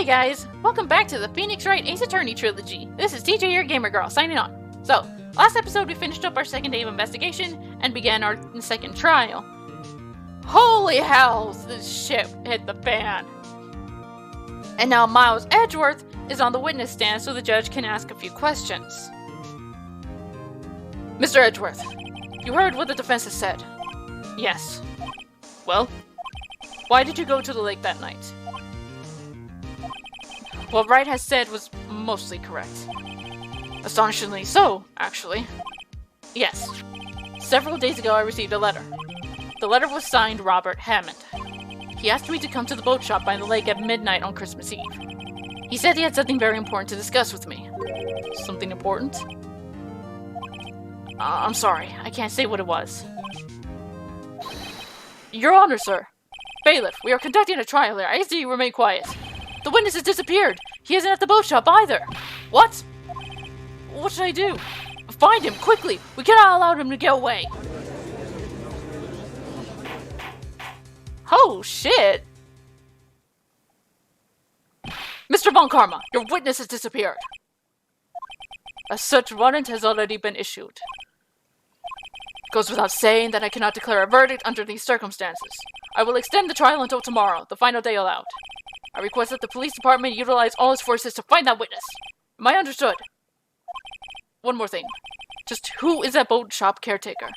Hey guys, welcome back to the Phoenix Wright Ace Attorney Trilogy. This is TJ, your gamer girl, signing on. So, last episode we finished up our second day of investigation and began our second trial. Holy hell, this shit hit the fan. And now Miles Edgeworth is on the witness stand so the judge can ask a few questions. Mr. Edgeworth, you heard what the defense has said? Yes. Well, why did you go to the lake that night? What Wright has said was mostly correct. Astonishingly so, actually. Yes. Several days ago I received a letter. The letter was signed Robert Hammond. He asked me to come to the boat shop by the lake at midnight on Christmas Eve. He said he had something very important to discuss with me. Something important? I'm sorry, I can't say what it was. Your Honor, sir. Bailiff, we are conducting a trial here. I ask that you remain quiet. The witness has disappeared. He isn't at the boat shop either. What? What should I do? Find him, quickly. We cannot allow him to get away. Oh, shit. Mr. Von Karma, your witness has disappeared. As such, warrant has already been issued. Goes without saying that I cannot declare a verdict under these circumstances. I will extend the trial until tomorrow, the final day allowed. I request that the police department utilize all its forces to find that witness. Am I understood? One more thing. Just who is that boat shop caretaker?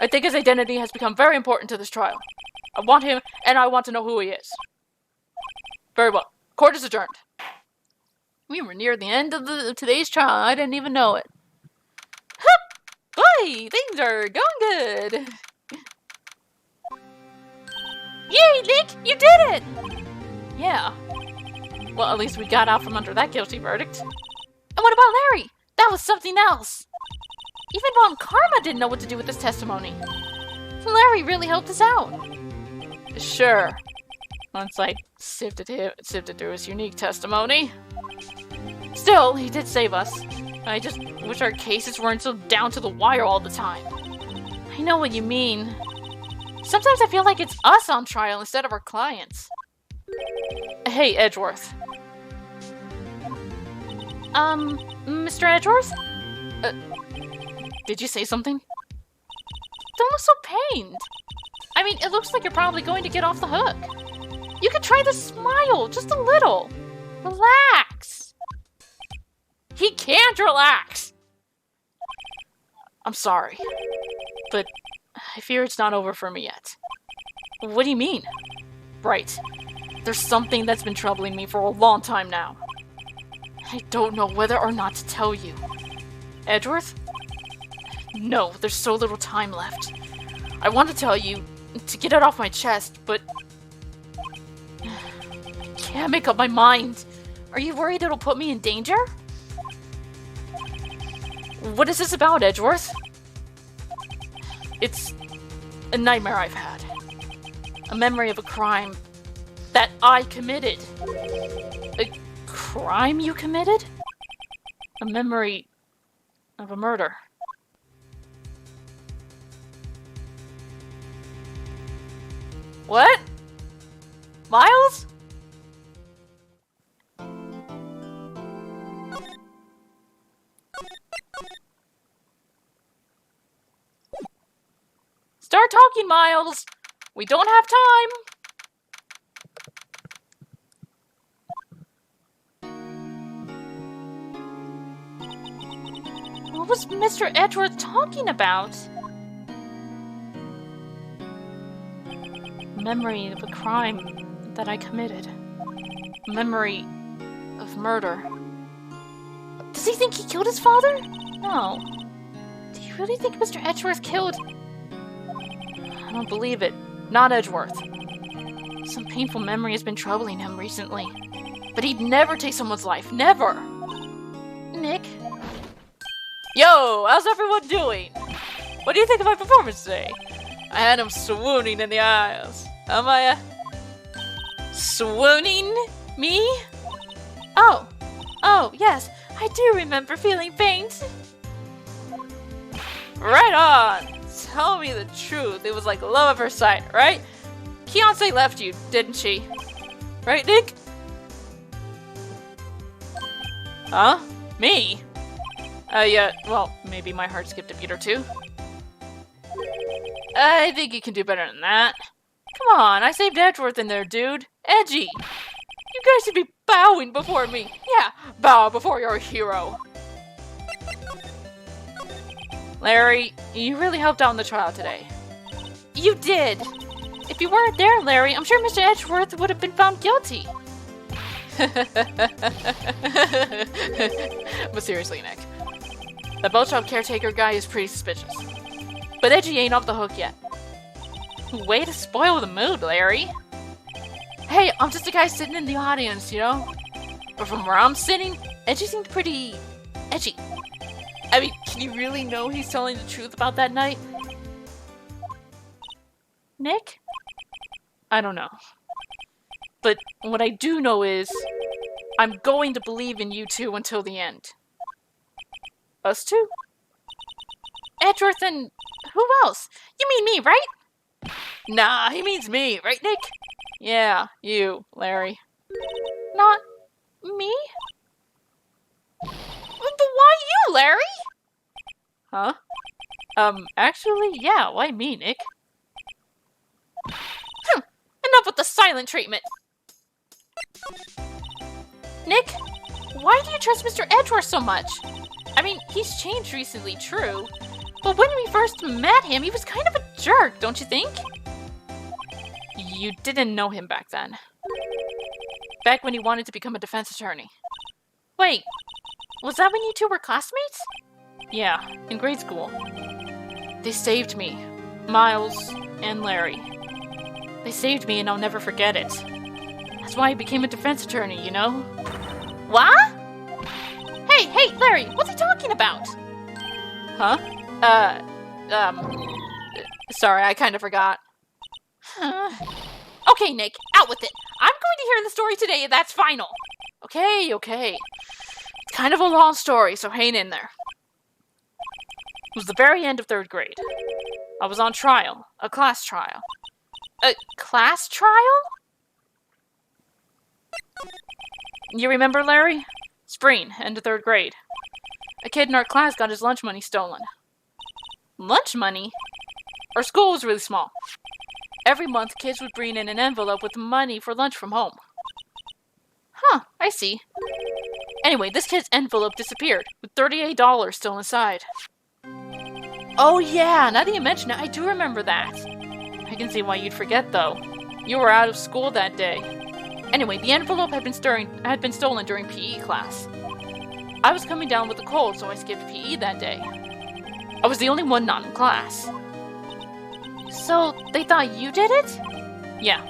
I think his identity has become very important to this trial. I want him, and I want to know who he is. Very well. Court is adjourned. We were near the end of today's trial. I didn't even know it. Hup! Boy, things are going good. Yay, Nick! You did it! Yeah. Well, at least we got out from under that guilty verdict. And what about Larry? That was something else. Even Von Karma didn't know what to do with this testimony. Larry really helped us out. Sure. Once I sifted through his unique testimony. Still, he did save us. I just wish our cases weren't so down to the wire all the time. I know what you mean. Sometimes I feel like it's us on trial instead of our clients. Hey, Edgeworth. Mr. Edgeworth? Did you say something? Don't look so pained. I mean, it looks like you're probably going to get off the hook. You could try to smile, just a little. Relax. He can't relax. I'm sorry, but I fear it's not over for me yet. What do you mean? Right. There's something that's been troubling me for a long time now. I don't know whether or not to tell you. Edgeworth? No, there's so little time left. I want to tell you to get it off my chest, but I can't make up my mind. Are you worried it'll put me in danger? What is this about, Edgeworth? It's a nightmare I've had. A memory of a crime that I committed. A crime you committed? A memory of a murder. What? Miles? Start talking, Miles. We don't have time. What was Mr. Edgeworth talking about? Memory of a crime that I committed. Memory of murder. Does he think he killed his father? No. Do you really think Mr. Edgeworth killed... I don't believe it. Not Edgeworth. Some painful memory has been troubling him recently. But he'd never take someone's life. Never! Nick? Yo, how's everyone doing? What do you think of my performance today? I had him swooning in the aisles. Am I, swooning? Me? Oh, yes, I do remember feeling faint. Right on! Tell me the truth, it was like love at first sight, right? Fiancé left you, didn't she? Right, Nick? Huh? Me? Yeah, well, maybe my heart skipped a beat or two. I think you can do better than that. Come on, I saved Edgeworth in there, dude. Edgy! You guys should be bowing before me. Yeah, bow before your hero. Larry, you really helped out in the trial today. You did! If you weren't there, Larry, I'm sure Mr. Edgeworth would have been found guilty. But seriously, Nick. The boat shop caretaker guy is pretty suspicious. But Edgy ain't off the hook yet. Way to spoil the mood, Larry. Hey, I'm just a guy sitting in the audience, you know? But from where I'm sitting, Edgy seemed pretty edgy. I mean, can you really know he's telling the truth about that night? Nick? I don't know. But what I do know is, I'm going to believe in you two until the end. Us two? Edgeworth and who else? You mean me, right? Nah, he means me, right, Nick? Yeah, you, Larry. Not me? But why you, Larry? Huh? Actually, yeah, why me, Nick? Enough with the silent treatment. Nick, why do you trust Mr. Edgeworth so much? I mean, he's changed recently, true. But when we first met him, he was kind of a jerk, don't you think? You didn't know him back then. Back when he wanted to become a defense attorney. Wait, was that when you two were classmates? Yeah, in grade school. They saved me. Miles and Larry. They saved me and I'll never forget it. That's why I became a defense attorney, you know? What? Hey, Larry, what's he talking about? Huh? Sorry, I kind of forgot. Okay, Nick, out with it. I'm going to hear the story today and that's final. Okay. It's kind of a long story, so hang in there. It was the very end of 3rd grade. I was on trial. A class trial. A class trial? You remember, Larry? Spring, end of 3rd grade. A kid in our class got his lunch money stolen. Lunch money? Our school was really small. Every month, kids would bring in an envelope with money for lunch from home. Huh, I see. Anyway, this kid's envelope disappeared, with $38 still inside. Oh yeah, now that you mention it, I do remember that. I can see why you'd forget, though. You were out of school that day. Anyway, the envelope had been stolen during PE class. I was coming down with a cold, so I skipped PE that day. I was the only one not in class. So, they thought you did it? Yeah.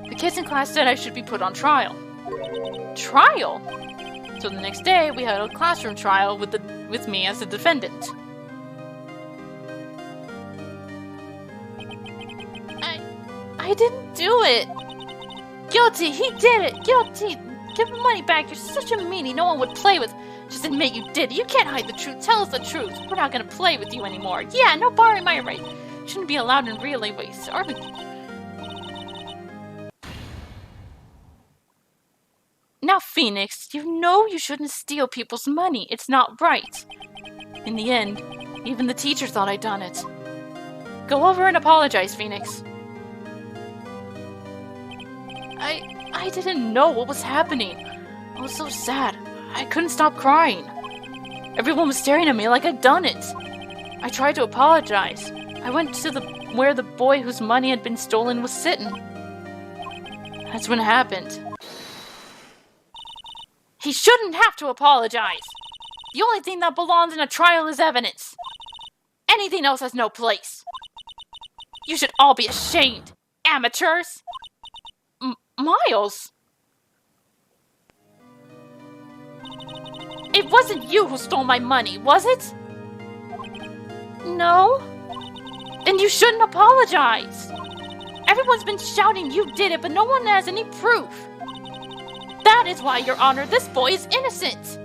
The kids in class said I should be put on trial. Trial? So the next day, we had a classroom trial with me as the defendant. I didn't do it. Guilty, he did it. Guilty. Give the money back. You're such a meanie no one would play with. Just admit you did it. You can't hide the truth. Tell us the truth. We're not gonna play with you anymore. Yeah, no borrowing my right. Shouldn't be allowed in relay race, are we? Now, Phoenix, you know you shouldn't steal people's money. It's not right. In the end, even the teacher thought I'd done it. Go over and apologize, Phoenix. I didn't know what was happening. I was so sad. I couldn't stop crying. Everyone was staring at me like I'd done it. I tried to apologize. I went to where the boy whose money had been stolen was sitting. That's when it happened. He shouldn't have to apologize. The only thing that belongs in a trial is evidence. Anything else has no place. You should all be ashamed, amateurs. Miles? It wasn't you who stole my money, was it? No? Then you shouldn't apologize. Everyone's been shouting you did it, but no one has any proof. That is why, Your Honor, this boy is innocent.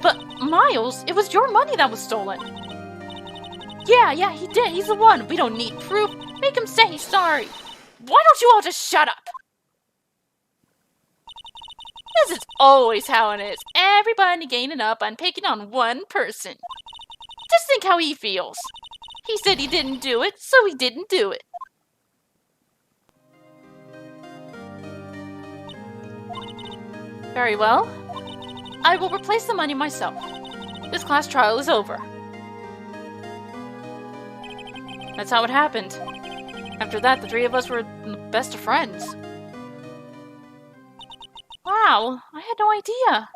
But, Miles, it was your money that was stolen. Yeah, he did. He's the one. We don't need proof. Make him say he's sorry. Why don't you all just shut up? This is always how it is. Everybody gaining up on picking on one person. Just think how he feels. He said he didn't do it, so he didn't do it. Very well. I will replace the money myself. This class trial is over. That's how it happened. After that, the three of us were the best of friends. Wow, I had no idea.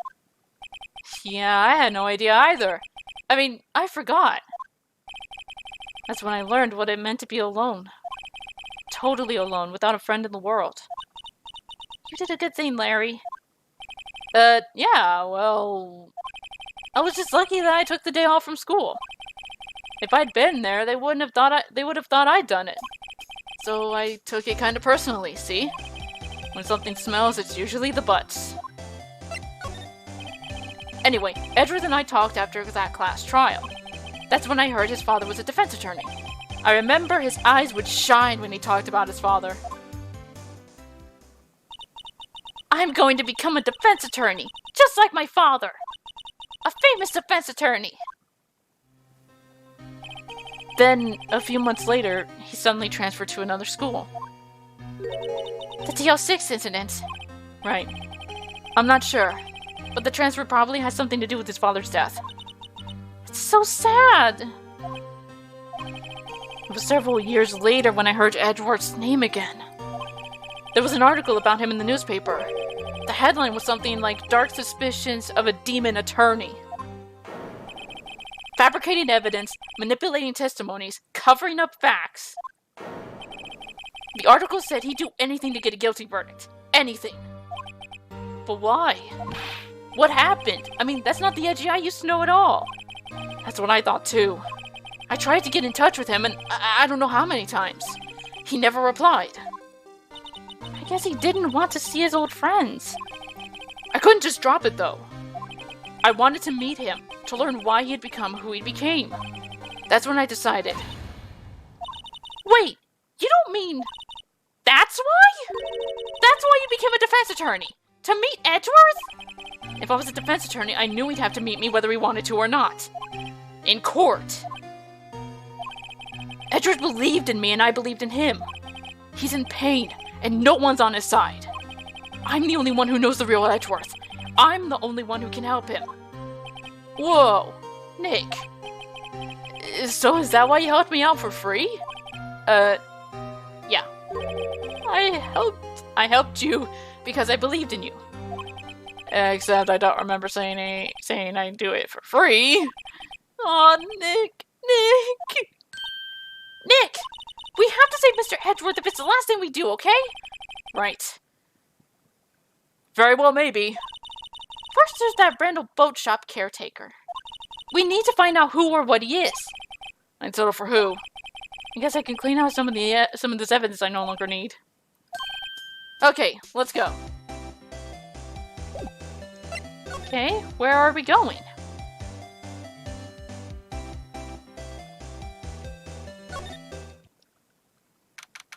Yeah, I had no idea either. I mean, I forgot. That's when I learned what it meant to be alone. Totally alone, without a friend in the world. You did a good thing, Larry. Yeah, well... I was just lucky that I took the day off from school. If I'd been there, they would have thought I'd done it. So I took it kind of personally, see? When something smells, it's usually the butts. Anyway, Edward and I talked after that class trial. That's when I heard his father was a defense attorney. I remember his eyes would shine when he talked about his father. I'm going to become a defense attorney, just like my father. A famous defense attorney. Then, a few months later, he suddenly transferred to another school. The TL6 incident. Right. I'm not sure, but the transfer probably has something to do with his father's death. It's so sad. It was several years later when I heard Edward's name again. There was an article about him in the newspaper. The headline was something like Dark Suspicions of a Demon Attorney. Fabricating evidence, manipulating testimonies, covering up facts. The article said he'd do anything to get a guilty verdict. Anything. But why? What happened? I mean, that's not the Edgy I used to know at all. That's what I thought too. I tried to get in touch with him, and I don't know how many times. He never replied. I guess he didn't want to see his old friends. I couldn't just drop it though. I wanted to meet him, to learn why he had become who he became. That's when I decided. Wait, you don't mean... That's why? That's why you became a defense attorney? To meet Edgeworth? If I was a defense attorney, I knew he'd have to meet me whether he wanted to or not. In court. Edgeworth believed in me and I believed in him. He's in pain, and no one's on his side. I'm the only one who knows the real Edgeworth. I'm the only one who can help him. Whoa, Nick. So is that why you helped me out for free? Yeah. I helped you because I believed in you. Except I don't remember saying I'd do it for free. Aw, Nick. Nick! We have to save Mr. Edgeworth if it's the last thing we do, okay? Right. Very well, maybe. First, there's that Brandel boat shop caretaker. We need to find out who or what he is. And settle for who. I guess I can clean out some of this evidence I no longer need. Okay, let's go. Okay, where are we going?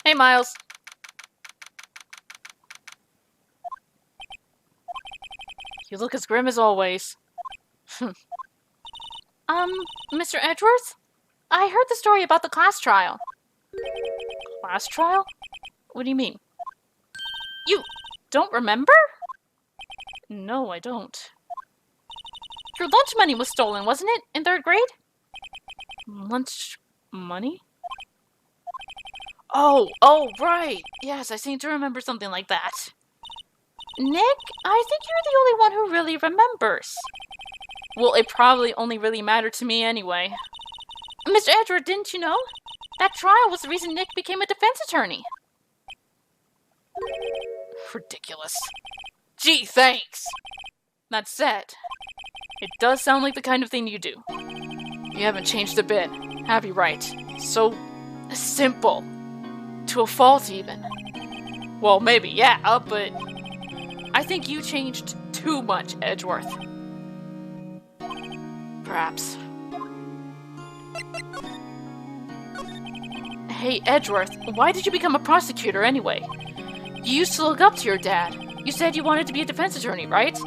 Hey, Miles. You look as grim as always. Mr. Edgeworth? I heard the story about the class trial. Class trial? What do you mean? You don't remember? No, I don't. Your lunch money was stolen, wasn't it? In 3rd grade? Lunch money? Oh, right. Yes, I seem to remember something like that. Nick, I think you're the only one who really remembers. Well, it probably only really mattered to me anyway. Mr. Edgeworth, didn't you know? That trial was the reason Nick became a defense attorney. Ridiculous. Gee, thanks. That said, it does sound like the kind of thing you do. You haven't changed a bit, have you, Wright? So simple. To a fault, even. Well, maybe, yeah, but I think you changed too much, Edgeworth. Perhaps. Hey, Edgeworth, why did you become a prosecutor anyway? You used to look up to your dad. You said you wanted to be a defense attorney, right?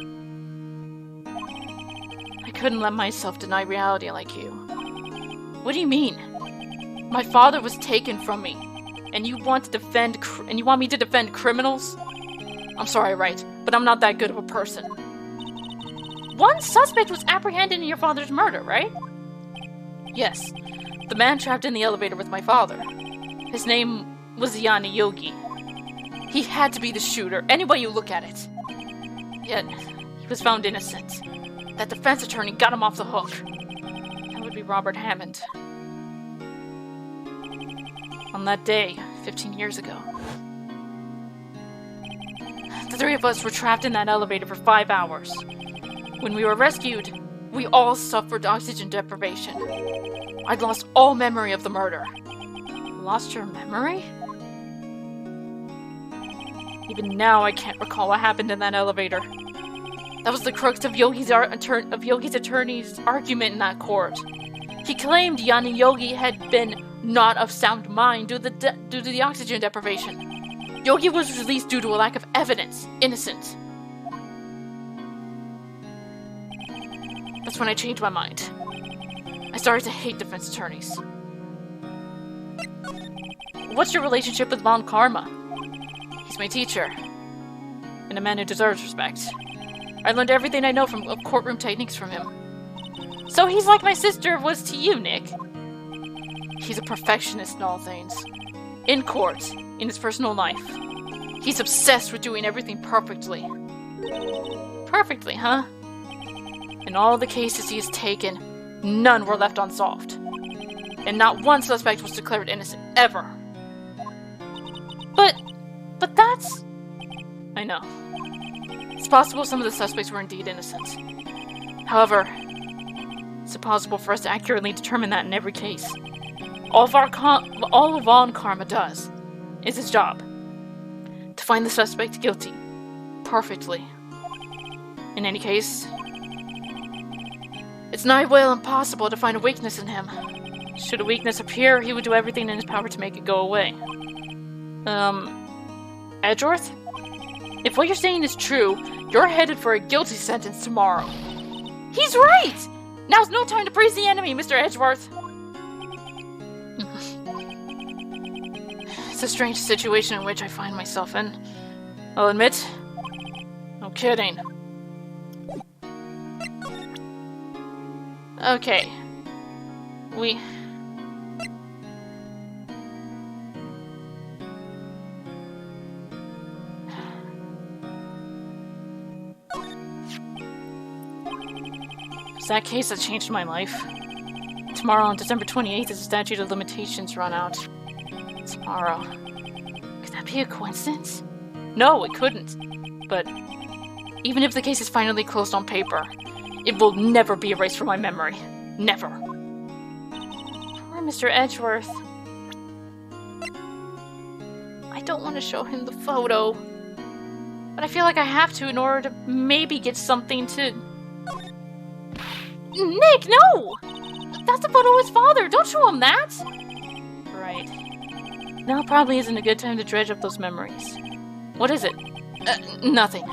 I couldn't let myself deny reality like you. What do you mean? My father was taken from me, and you want me to defend criminals? I'm sorry, Wright, but I'm not that good of a person. One suspect was apprehended in your father's murder, right? Yes, the man trapped in the elevator with my father. His name was Yanni Yogi. He had to be the shooter, any way you look at it. Yet, he was found innocent. That defense attorney got him off the hook. That would be Robert Hammond. On that day, 15 years ago. The three of us were trapped in that elevator for 5 hours. When we were rescued, we all suffered oxygen deprivation. I'd lost all memory of the murder. Lost your memory? Even now, I can't recall what happened in that elevator. That was the crux of Yogi's attorney's argument in that court. He claimed Yanni Yogi had been not of sound mind due to the oxygen deprivation. Yogi was released due to a lack of evidence. Innocent. That's when I changed my mind. I started to hate defense attorneys. What's your relationship with Von Karma? He's my teacher. And a man who deserves respect. I learned everything I know from courtroom techniques from him. So he's like my sister was to you, Nick. He's a perfectionist in all things. In court, in his personal life. He's obsessed with doing everything perfectly. Perfectly, huh? In all the cases he has taken, none were left unsolved. And not one suspect was declared innocent, ever. But that's... I know. It's possible some of the suspects were indeed innocent. However, it's impossible for us to accurately determine that in every case. All Von Karma does is his job. To find the suspect guilty. Perfectly. In any case, it's nigh well impossible to find a weakness in him. Should a weakness appear, he would do everything in his power to make it go away. Edgeworth? If what you're saying is true, you're headed for a guilty sentence tomorrow. He's right! Now's no time to praise the enemy, Mr. Edgeworth! It's a strange situation in which I find myself in. I'll admit. No kidding. Okay. It's that case that changed my life. Tomorrow, on December 28th, is the statute of limitations run out. Tomorrow. Could that be a coincidence? No, it couldn't. But even if the case is finally closed on paper, it will never be erased from my memory. Never. Poor Mr. Edgeworth. I don't want to show him the photo. But I feel like I have to in order to maybe get something to... Nick, no! That's the photo of his father! Don't show him that! Right. Now probably isn't a good time to dredge up those memories. What is it? Nothing.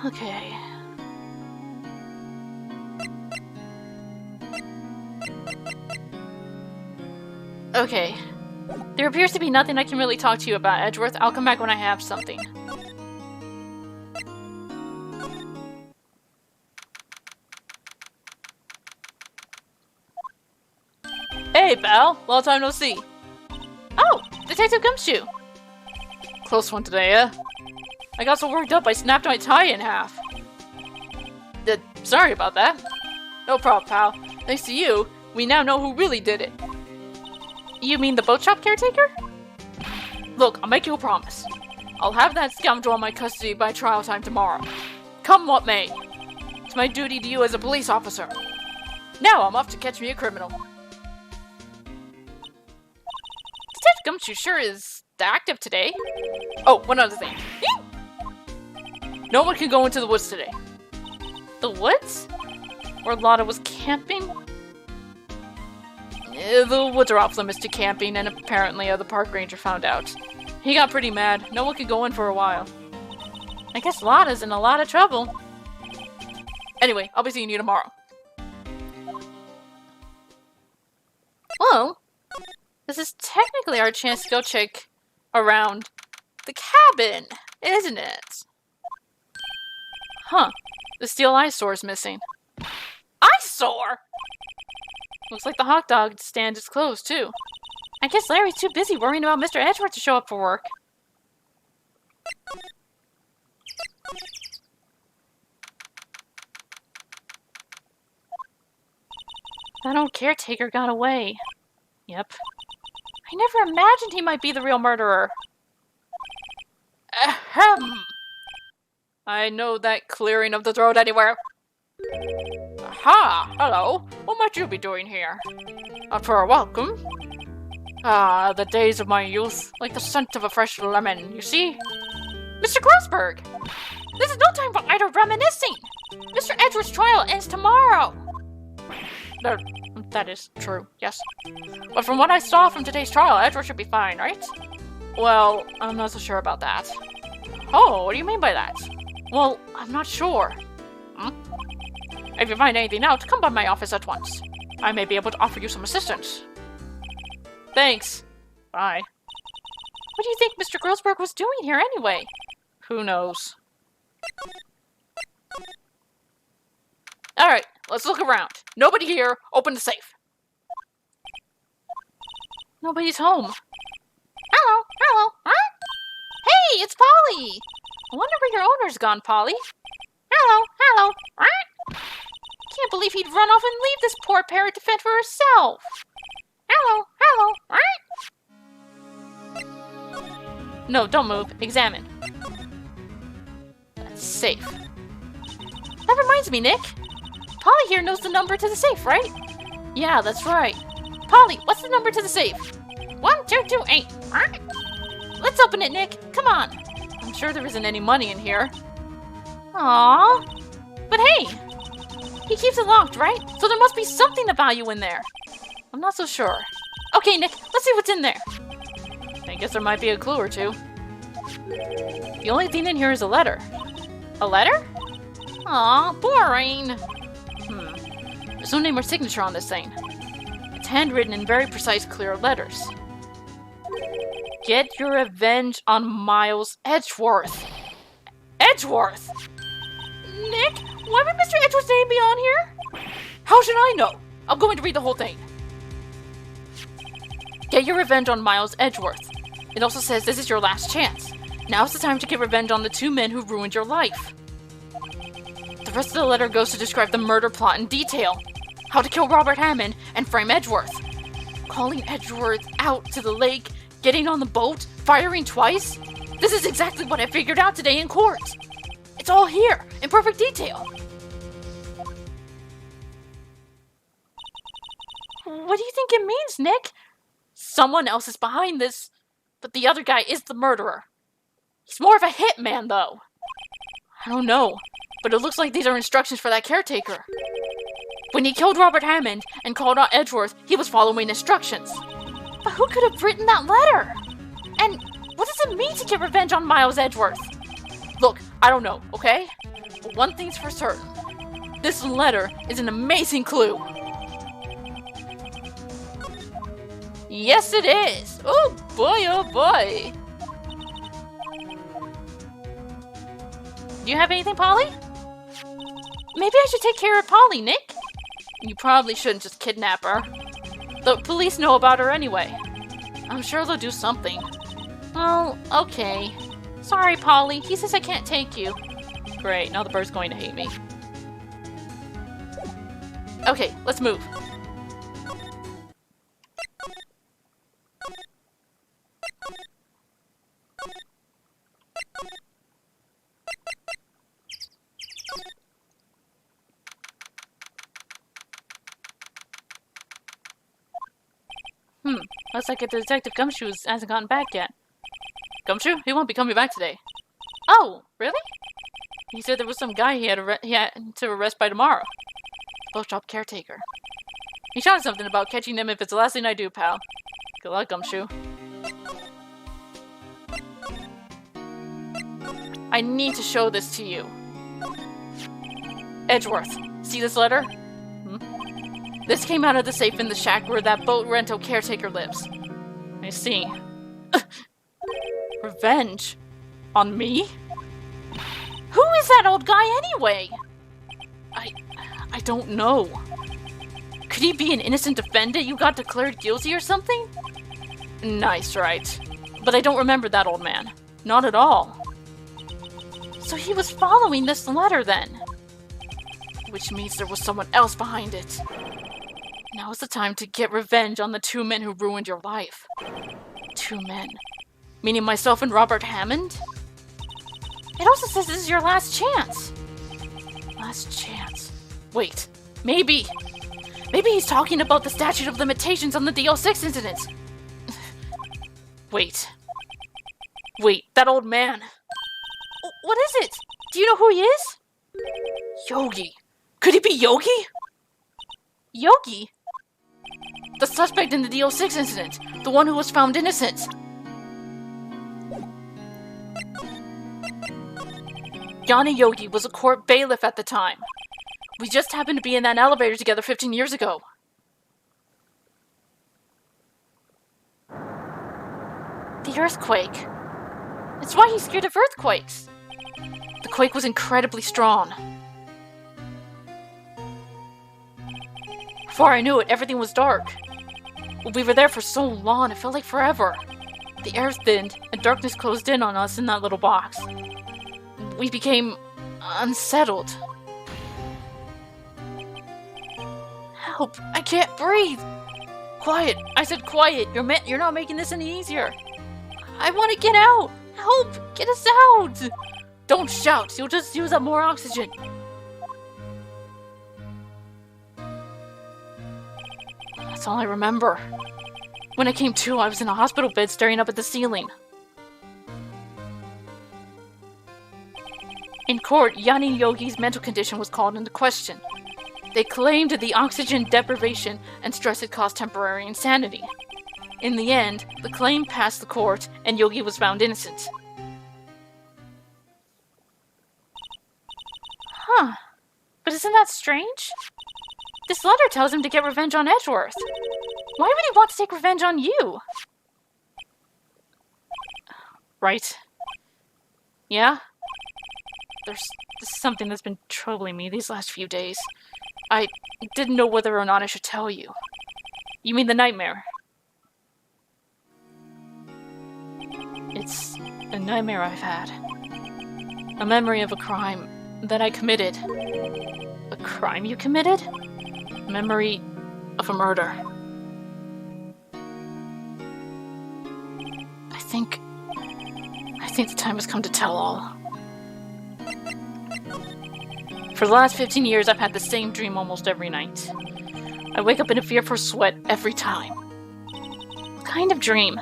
Okay. Okay. There appears to be nothing I can really talk to you about, Edgeworth. I'll come back when I have something. Hey, pal. Long time no see. Oh, Detective Gumshoe. Close one today, eh? I got so worked up I snapped my tie in half. Sorry about that. No problem, pal. Thanks to you, we now know who really did it. You mean the boat shop caretaker? Look, I'll make you a promise. I'll have that scoundrel in my custody by trial time tomorrow. Come what may. It's my duty to you as a police officer. Now I'm off to catch me a criminal. Detective Gumshoe sure is active today. Oh, one other thing. No one can go into the woods today. The woods? Where Lotta was camping? The woods are off limits to camping, and apparently the park ranger found out. He got pretty mad. No one could go in for a while. I guess Lana's in a lot of trouble. Anyway, I'll be seeing you tomorrow. Well, this is technically our chance to go check around the cabin, isn't it? Huh. The steel eyesore is missing. Eyesore? Looks like the hot dog stand is closed, too. I guess Larry's too busy worrying about Mr. Edgeworth to show up for work. That old caretaker got away. Yep. I never imagined he might be the real murderer. Ahem! I know that clearing of the throat anywhere. Aha! Hello. What might you be doing here? Up for a welcome? Ah, the days of my youth, like the scent of a fresh lemon, you see? Mr. Grossberg! This is no time for idle reminiscing! Mr. Edgeworth's trial ends tomorrow! That is true, yes. But from what I saw from today's trial, Edgeworth should be fine, right? Well, I'm not so sure about that. Oh, what do you mean by that? Well, I'm not sure. If you find anything out, come by my office at once. I may be able to offer you some assistance. Thanks. Bye. What do you think Mr. Grossberg was doing here anyway? Who knows? Alright, let's look around. Nobody here. Open the safe. Nobody's home. Hello, hello, huh? Hey, it's Polly! I wonder where your owner's gone, Polly. Hello, hello, huh? Can't believe he'd run off and leave this poor parrot to fend for herself. Hello, hello, huh? No, don't move. Examine. That's safe. That reminds me, Nick. Polly here knows the number to the safe, right? Yeah, that's right. Polly, what's the number to the safe? 1228. Huh? Let's open it, Nick. Come on. I'm sure there isn't any money in here. Aww. But hey, he keeps it locked, right? So there must be something of value in there. I'm not so sure. Okay, Nick, let's see what's in there. I guess there might be a clue or two. The only thing in here is a letter. A letter? Aw, boring. There's no name or signature on this thing. It's handwritten in very precise, clear letters. Get your revenge on Miles Edgeworth. Edgeworth? Nick, why would Mr. Edgeworth's name be on here? How should I know? I'm going to read the whole thing. Get your revenge on Miles Edgeworth. It also says this is your last chance. Now's the time to get revenge on the two men who ruined your life. The rest of the letter goes to describe the murder plot in detail. How to kill Robert Hammond and frame Edgeworth. Calling Edgeworth out to the lake, getting on the boat, firing twice. This is exactly what I figured out today in court. It's all here, in perfect detail. What do you think it means, Nick? Someone else is behind this, but the other guy is the murderer. He's more of a hitman, though. I don't know, but it looks like these are instructions for that caretaker. When he killed Robert Hammond and called out Edgeworth, he was following instructions. But who could have written that letter? And what does it mean to get revenge on Miles Edgeworth? Look, I don't know, okay? But one thing's for certain. This letter is an amazing clue. Yes, it is! Oh boy, oh boy! Do you have anything, Polly? Maybe I should take care of Polly, Nick? You probably shouldn't just kidnap her. The police know about her anyway. I'm sure they'll do something. Well, okay. Sorry, Polly. He says I can't take you. Great, now the bird's going to hate me. Okay, let's move. Looks like the Detective Gumshoe hasn't gotten back yet. Gumshoe? He won't be coming back today. Oh, really? He said there was some guy he had to arrest by tomorrow. Boat shop caretaker. He shouted something about catching him if it's the last thing I do, pal. Good luck, Gumshoe. I need to show this to you. Edgeworth, see this letter? This came out of the safe in the shack where that boat rental caretaker lives. I see. Revenge? On me? Who is that old guy anyway? I don't know. Could he be an innocent defendant you got declared guilty or something? Nice, right. But I don't remember that old man. Not at all. So he was following this letter then. Which means there was someone else behind it. Now is the time to get revenge on the 2 men who ruined your life. 2 men. Meaning myself and Robert Hammond? It also says this is your last chance. Last chance. Wait, maybe he's talking about the statute of limitations on the DL6 incident. Wait, that old man. What is it? Do you know who he is? Yogi. Could he be Yogi? Yogi? The suspect in the DL6 incident. The one who was found innocent. Yanni Yogi was a court bailiff at the time. We just happened to be in that elevator together 15 years ago. The earthquake. It's why he's scared of earthquakes. The quake was incredibly strong. Before I knew it, everything was dark. We were there for so long, it felt like forever. The air thinned, and darkness closed in on us in that little box. We became unsettled. Help! I can't breathe! Quiet! I said quiet! You're not making this any easier! I want to get out! Help! Get us out! Don't shout! You'll just use up more oxygen! That's all I remember. When I came to, I was in a hospital bed staring up at the ceiling. In court, Yanni Yogi's mental condition was called into question. They claimed the oxygen deprivation and stress had caused temporary insanity. In the end, the claim passed the court and Yogi was found innocent. Huh. But isn't that strange? This letter tells him to get revenge on Edgeworth. Why would he want to take revenge on you? Right. Yeah? This is something that's been troubling me these last few days. I didn't know whether or not I should tell you. You mean the nightmare? It's a nightmare I've had. A memory of a crime that I committed. A crime you committed? A memory of a murder. I think the time has come to tell all. For the last 15 years, I've had the same dream almost every night. I wake up in a fearful sweat every time. What kind of dream?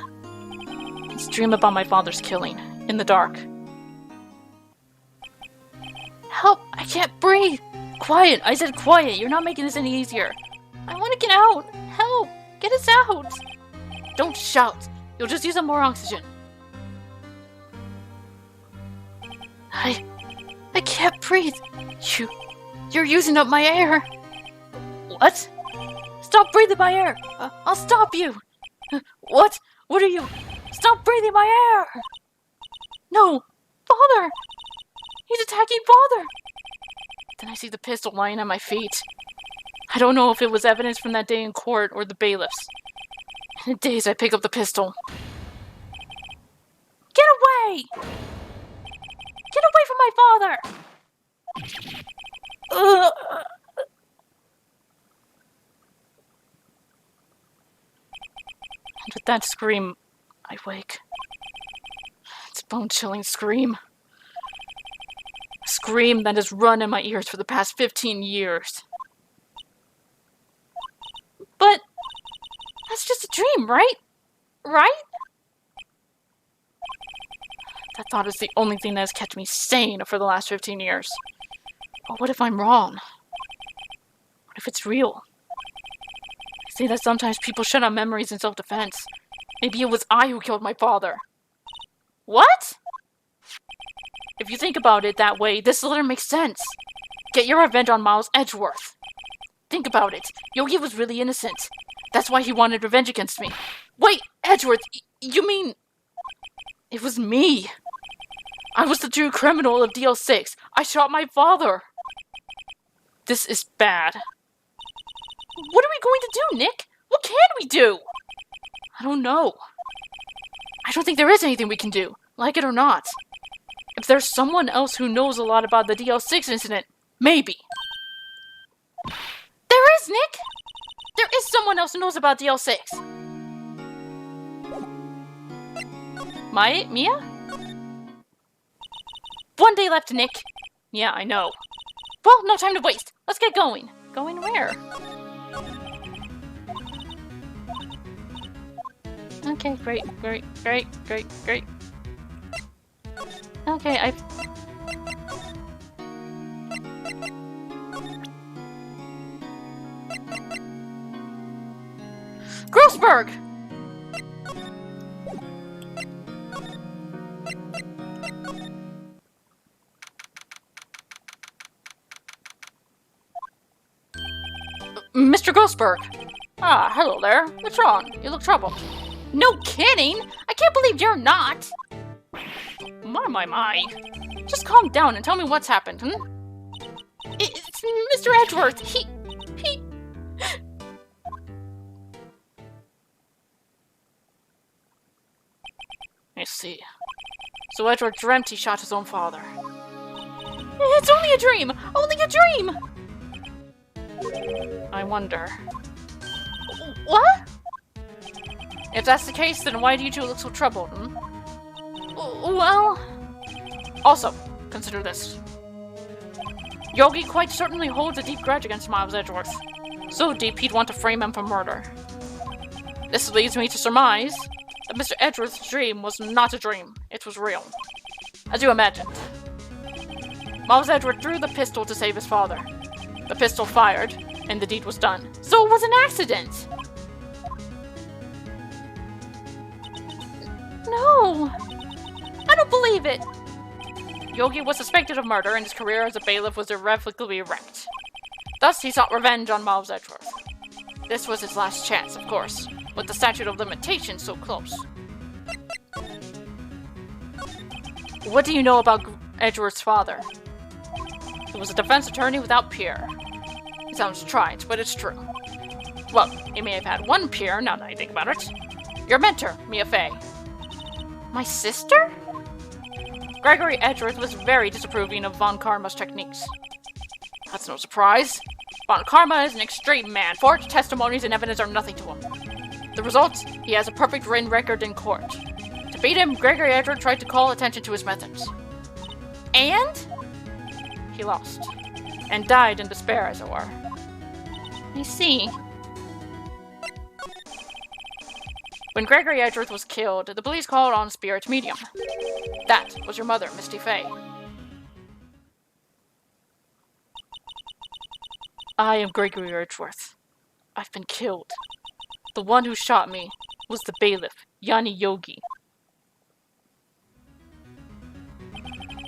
It's a dream about my father's killing, in the dark. Help! I can't breathe! Quiet! I said quiet! You're not making this any easier. I want to get out! Help! Get us out! Don't shout! You'll just use up more oxygen. I can't breathe. You're using up my air. What? Stop breathing my air. I'll stop you. What? What are you? Stop breathing my air. No. Father. He's attacking Father. Then I see the pistol lying at my feet. I don't know if it was evidence from that day in court or the bailiffs. In a daze, I pick up the pistol. Get away! Get away from my father! And with that scream, I wake. It's a bone-chilling scream. A scream that has run in my ears for the past 15 years. But that's just a dream, right? Right? That thought is the only thing that has kept me sane for the last 15 years. But what if I'm wrong? What if it's real? say that sometimes people shut down memories in self-defense. Maybe it was I who killed my father. What? If you think about it that way, this letter makes sense. Get your revenge on Miles Edgeworth. Think about it. Yogi was really innocent. That's why he wanted revenge against me. Wait, Edgeworth, you mean... It was me. I was the true criminal of DL6. I shot my father. This is bad. What are we going to do, Nick? What can we do? I don't know. I don't think there is anything we can do, like it or not. If there's someone else who knows a lot about the DL6 incident, maybe. There is, Nick! There is someone else who knows about DL6. Mia? One day left, Nick. Yeah, I know. Well, no time to waste. Let's get going. Going where? Okay, great. Okay, Grossberg! Mr. Grossberg! Ah, hello there. What's wrong? You look troubled. No kidding! I can't believe you're not! My. Just calm down and tell me what's happened, It's Mr. Edgeworth. He... I see. So Edgeworth dreamt he shot his own father. It's only a dream! Only a dream! I wonder... What? If that's the case, then why do you two look so troubled, Well... Also, consider this. Yogi quite certainly holds a deep grudge against Miles Edgeworth. So deep he'd want to frame him for murder. This leads me to surmise that Mr. Edgeworth's dream was not a dream. It was real. As you imagined. Miles Edgeworth threw the pistol to save his father. The pistol fired, and the deed was done. So it was an accident! No! I don't believe it! Yogi was suspected of murder, and his career as a bailiff was irrevocably wrecked. Thus, he sought revenge on Miles Edgeworth. This was his last chance, of course, with the statute of limitations so close. What do you know about Edgeworth's father? He was a defense attorney without peer. It sounds trite, but it's true. Well, he may have had one peer, now that I think about it. Your mentor, Mia Fey. My sister? Gregory Edgeworth was very disapproving of Von Karma's techniques. That's no surprise. Von Karma is an extreme man. Forged testimonies and evidence are nothing to him. The result? He has a perfect written record in court. To beat him, Gregory Edgeworth tried to call attention to his methods. And? He lost. And died in despair, as it were. I see. When Gregory Edgeworth was killed, the police called on a spirit medium. That was your mother, Misty Fey. I am Gregory Edgeworth. I've been killed. The one who shot me was the bailiff, Yanni Yogi.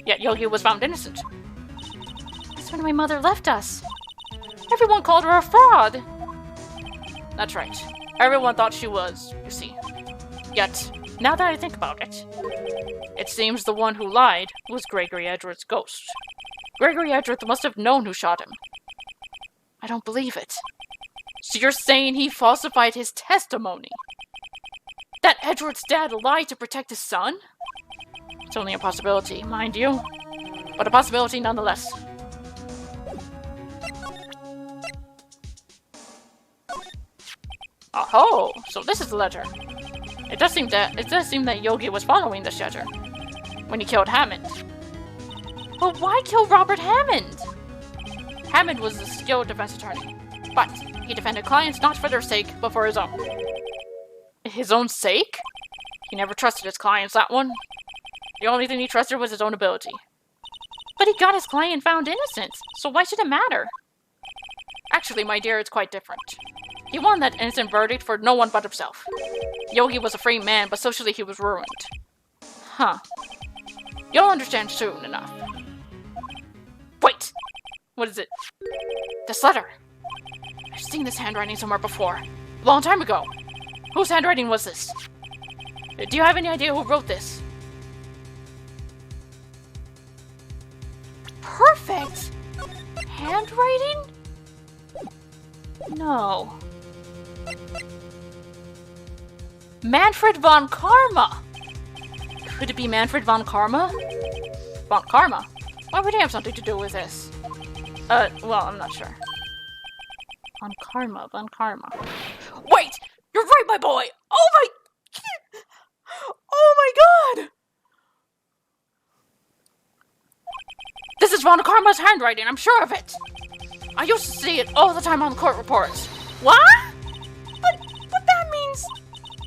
Yet Yogi was found innocent. That's when my mother left us. Everyone called her a fraud. That's right. Everyone thought she was, you see. Yet, now that I think about it, it seems the one who lied was Gregory Edgeworth's ghost. Gregory Edgeworth must have known who shot him. I don't believe it. So you're saying he falsified his testimony? That Edgeworth's dad lied to protect his son? It's only a possibility, mind you. But a possibility nonetheless. Oh, so this is the letter. It does seem that Yogi was following this letter when he killed Hammond. But why kill Robert Hammond? Hammond was a skilled defense attorney, but he defended clients not for their sake, but for his own. His own sake? He never trusted his clients, that one. The only thing he trusted was his own ability. But he got his client found innocent, so why should it matter? Actually, my dear, it's quite different. He won that innocent verdict for no one but himself. Yogi was a free man, but socially he was ruined. Huh. You'll understand soon enough. Wait! What is it? This letter. I've seen this handwriting somewhere before. A long time ago. Whose handwriting was this? Do you have any idea who wrote this? Perfect! Handwriting? No. Manfred von Karma! Could it be Manfred von Karma? Von Karma? Why would he have something to do with this? Well, I'm not sure. Von Karma. Wait! You're right, my boy! Oh my... Oh my god! This is Von Karma's handwriting, I'm sure of it! I used to see it all the time on court reports. What? But that means...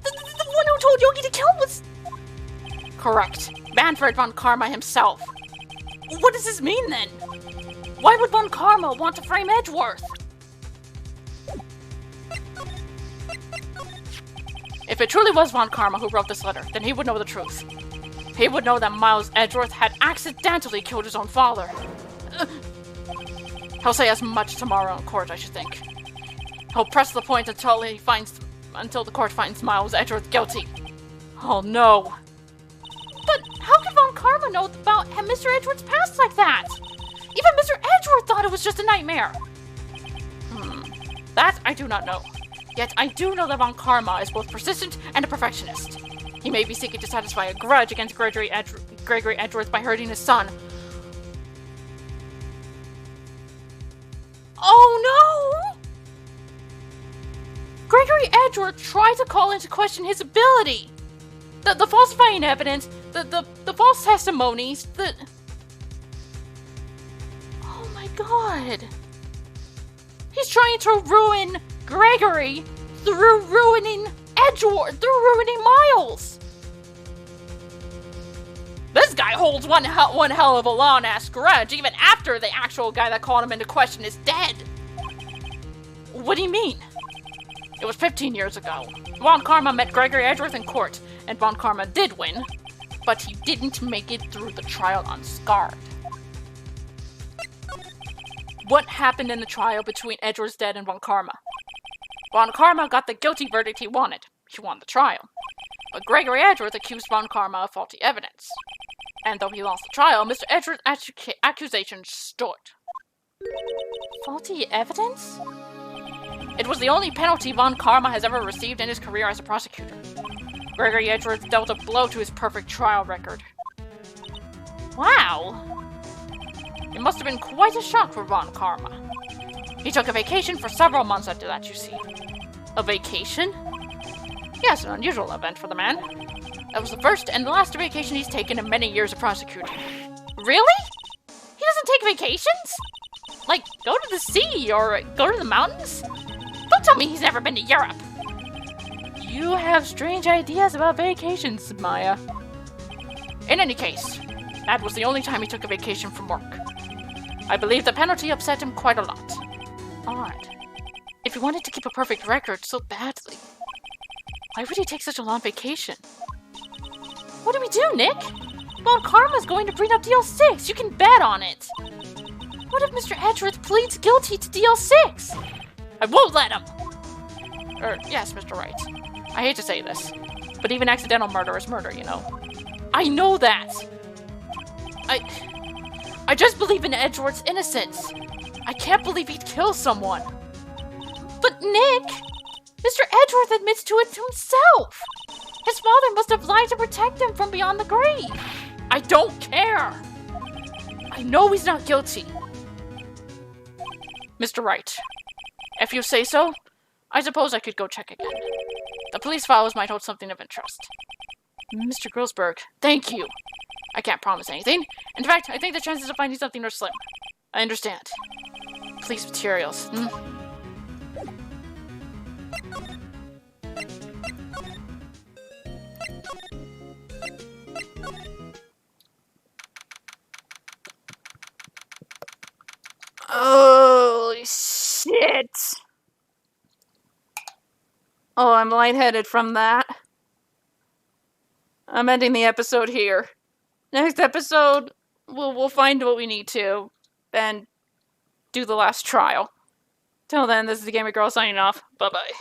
The one who told Yogi to kill was... Correct. Manfred von Karma himself. What does this mean, then? Why would Von Karma want to frame Edgeworth? If it truly was Von Karma who wrote this letter, then he would know the truth. He would know that Miles Edgeworth had accidentally killed his own father. He'll say as much tomorrow in court, I should think. He'll press the point until the court finds Miles Edgeworth guilty. Oh no. But how could Von Karma know about Mr. Edgeworth's past like that? Even Mr. Edgeworth thought it was just a nightmare. That I do not know. Yet I do know that Von Karma is both persistent and a perfectionist. He may be seeking to satisfy a grudge against Gregory Edgeworth by hurting his son. Oh no! Gregory Edgeworth tried to call into question his ability. The falsifying evidence, the false testimonies, Oh my god. He's trying to ruin Gregory through ruining Edgeworth, through ruining Miles. This guy holds one hell of a long-ass grudge, even after the actual guy that called him into question is dead. What do you mean? It was 15 years ago. Von Karma met Gregory Edgeworth in court, and Von Karma did win, but he didn't make it through the trial unscarred. What happened in the trial between Edgeworth's dead and Von Karma? Von Karma got the guilty verdict he wanted. He won the trial. But Gregory Edgeworth accused Von Karma of faulty evidence. And though he lost the trial, Mr. Edgeworth's accusation stood. Faulty evidence? It was the only penalty Von Karma has ever received in his career as a prosecutor. Gregory Edgeworth dealt a blow to his perfect trial record. Wow! It must have been quite a shock for Von Karma. He took a vacation for several months after that, you see. A vacation? Yes, an unusual event for the man. That was the first and the last vacation he's taken in many years of prosecuting. Really? He doesn't take vacations? Like, go to the sea or go to the mountains? Don't tell me he's never been to Europe. You have strange ideas about vacations, Maya. In any case, that was the only time he took a vacation from work. I believe the penalty upset him quite a lot. Odd. If he wanted to keep a perfect record so badly, why would he take such a long vacation? What do we do, Nick? Von Karma's going to bring up DL6. You can bet on it. What if Mr. Edgeworth pleads guilty to DL6? I won't let him! Yes, Mr. Wright. I hate to say this, but even accidental murder is murder, you know. I know that! I just believe in Edgeworth's innocence. I can't believe he'd kill someone. But Nick! Mr. Edgeworth admits to it to himself! His father must have lied to protect him from beyond the grave! I don't care! I know he's not guilty. Mr. Wright, if you say so, I suppose I could go check again. The police files might hold something of interest. Mr. Grossberg, thank you. I can't promise anything. In fact, I think the chances of finding something are slim. I understand. Police materials. Oh, shit. Oh, I'm lightheaded from that. I'm ending the episode here. Next episode, we'll find what we need to and do the last trial. Till then, this is the Gamer Girl signing off. Bye-bye.